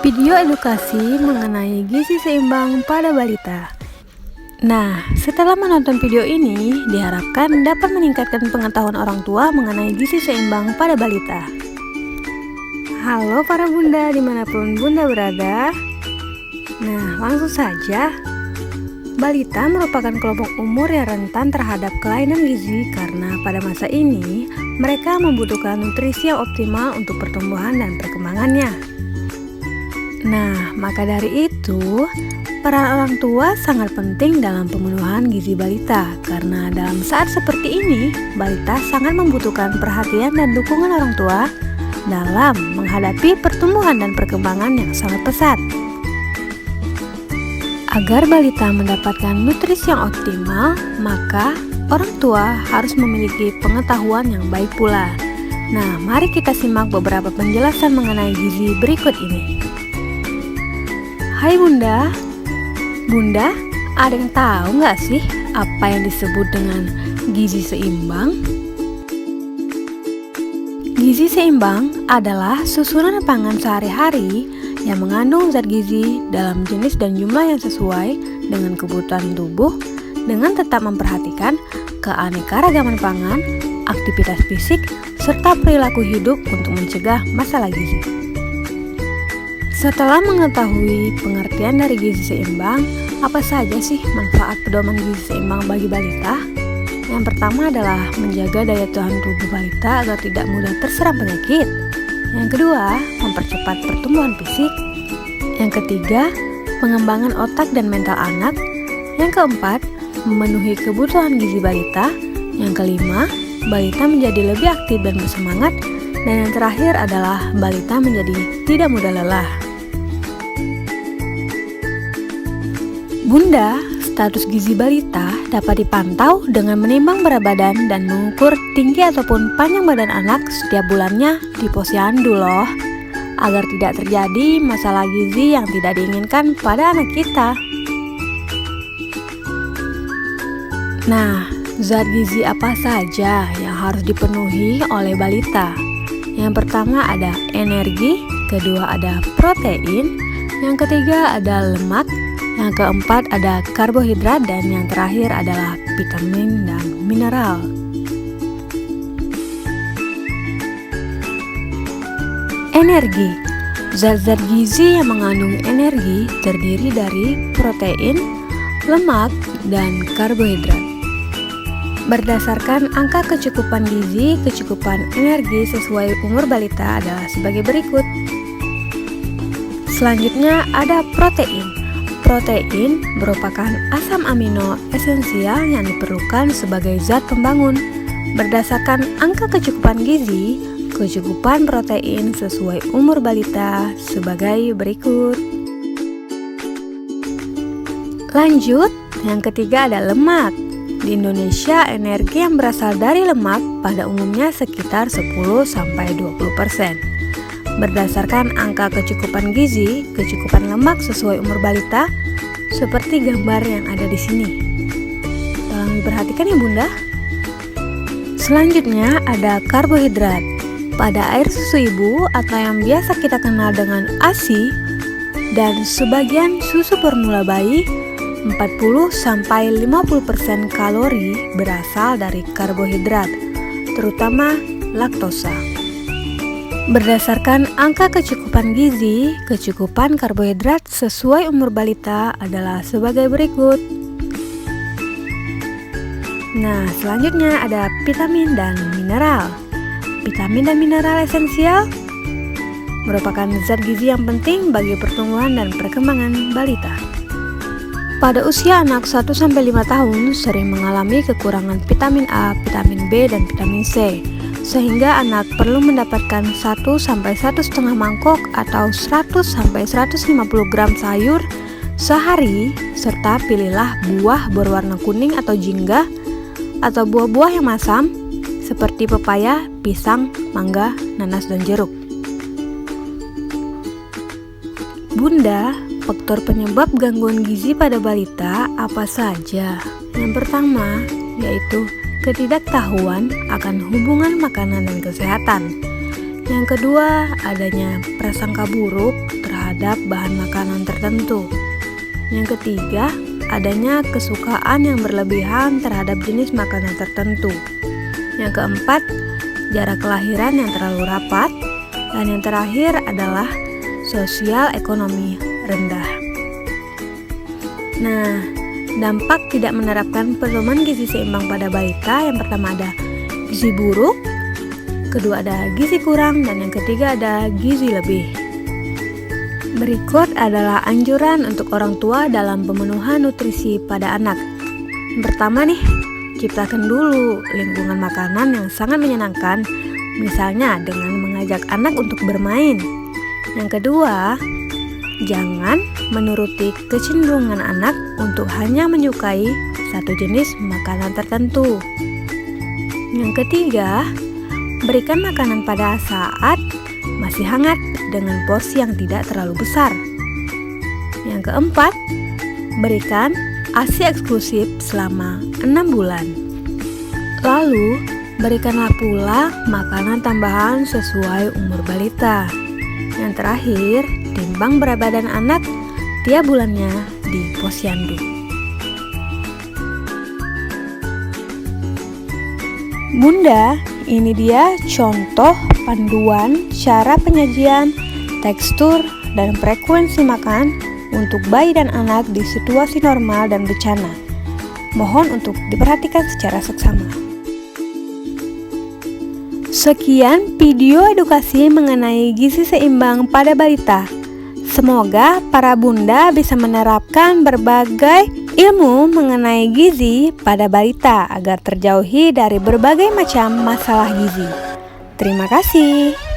Video edukasi mengenai gizi seimbang pada balita. Nah, setelah menonton video ini, diharapkan dapat meningkatkan pengetahuan orang tua mengenai gizi seimbang pada balita. Halo para bunda dimanapun bunda berada. Nah, langsung saja. Balita merupakan kelompok umur yang rentan terhadap kelainan gizi karena pada masa ini mereka membutuhkan nutrisi yang optimal untuk pertumbuhan dan perkembangannya. Nah, maka dari itu, peran orang tua sangat penting dalam pemenuhan gizi balita karena dalam saat seperti ini, balita sangat membutuhkan perhatian dan dukungan orang tua dalam menghadapi pertumbuhan dan perkembangan yang sangat pesat. Agar balita mendapatkan nutrisi yang optimal, maka orang tua harus memiliki pengetahuan yang baik pula. Nah, mari kita simak beberapa penjelasan mengenai gizi berikut ini. Hai Bunda, Bunda, ada yang tahu nggak sih apa yang disebut dengan gizi seimbang? Gizi seimbang adalah susunan pangan sehari-hari yang mengandung zat gizi dalam jenis dan jumlah yang sesuai dengan kebutuhan tubuh dengan tetap memperhatikan keanekaragaman pangan, aktivitas fisik, serta perilaku hidup untuk mencegah masalah gizi. Setelah mengetahui pengertian dari gizi seimbang, apa saja sih manfaat pedoman gizi seimbang bagi balita? Yang pertama adalah menjaga daya tahan tubuh balita agar tidak mudah terserang penyakit. Yang kedua, mempercepat pertumbuhan fisik. Yang ketiga, pengembangan otak dan mental anak. Yang keempat, memenuhi kebutuhan gizi balita. Yang kelima, balita menjadi lebih aktif dan bersemangat. Dan yang terakhir adalah balita menjadi tidak mudah lelah. Bunda, status gizi balita dapat dipantau dengan menimbang berat badan dan mengukur tinggi ataupun panjang badan anak setiap bulannya di posyandu loh, agar tidak terjadi masalah gizi yang tidak diinginkan pada anak kita. Nah, zat gizi apa saja yang harus dipenuhi oleh balita? Yang pertama ada energi, kedua ada protein, yang ketiga ada lemak, yang keempat ada karbohidrat, dan yang terakhir adalah vitamin dan mineral. Energi. Zat-zat gizi yang mengandung energi terdiri dari protein, lemak, dan karbohidrat. Berdasarkan angka kecukupan gizi, kecukupan energi sesuai umur balita adalah sebagai berikut. Selanjutnya ada protein. Protein merupakan asam amino esensial yang diperlukan sebagai zat pembangun. Berdasarkan angka kecukupan gizi, kecukupan protein sesuai umur balita sebagai berikut. Lanjut, yang ketiga ada lemak. Di Indonesia, energi yang berasal dari lemak pada umumnya sekitar 10-20%. Berdasarkan angka kecukupan gizi, kecukupan lemak sesuai umur balita seperti gambar yang ada di sini. Tolong diperhatikan ya Bunda. Selanjutnya ada karbohidrat. Pada air susu ibu atau yang biasa kita kenal dengan ASI dan sebagian susu formula bayi, 40-50% kalori berasal dari karbohidrat, terutama laktosa. Berdasarkan angka kecukupan gizi, kecukupan karbohidrat sesuai umur balita adalah sebagai berikut. Nah, selanjutnya ada vitamin dan mineral. Vitamin dan mineral esensial merupakan zat gizi yang penting bagi pertumbuhan dan perkembangan balita. Pada usia anak 1-5 tahun sering mengalami kekurangan vitamin A, vitamin B, dan vitamin C. Sehingga anak perlu mendapatkan 1-1,5 mangkok atau 100-150 gram sayur sehari, serta pilihlah buah berwarna kuning atau jingga atau buah-buah yang masam seperti pepaya, pisang, mangga, nanas, dan jeruk. Bunda, faktor penyebab gangguan gizi pada balita apa saja? Yang pertama yaitu ketidaktahuan akan hubungan makanan dan kesehatan. Yang kedua, adanya prasangka buruk terhadap terhadap bahan makanan tertentu. Yang ketiga, adanya kesukaan yang berlebihan terhadap jenis makanan tertentu. Yang keempat, jarak kelahiran yang terlalu rapat. Dan yang terakhir adalah sosial ekonomi rendah. Nah, dampak tidak menerapkan pedoman gizi seimbang pada balita, yang pertama ada gizi buruk, kedua ada gizi kurang, dan yang ketiga ada gizi lebih. Berikut adalah anjuran untuk orang tua dalam pemenuhan nutrisi pada anak. Yang pertama nih, ciptakan dulu lingkungan makanan yang sangat menyenangkan, misalnya dengan mengajak anak untuk bermain. Yang kedua, jangan menuruti kecenderungan anak untuk hanya menyukai satu jenis makanan tertentu. Yang ketiga, berikan makanan pada saat masih hangat dengan porsi yang tidak terlalu besar. Yang keempat, berikan ASI eksklusif selama 6 bulan. Lalu, berikanlah pula makanan tambahan sesuai umur balita. Yang terakhir, timbang berat badan anak tiap bulannya di posyandu. Bunda, ini dia contoh panduan cara penyajian, tekstur, dan frekuensi makan untuk bayi dan anak di situasi normal dan bencana. Mohon untuk diperhatikan secara seksama. Sekian video edukasi mengenai gizi seimbang pada balita. Semoga para bunda bisa menerapkan berbagai ilmu mengenai gizi pada balita agar terjauhi dari berbagai macam masalah gizi. Terima kasih.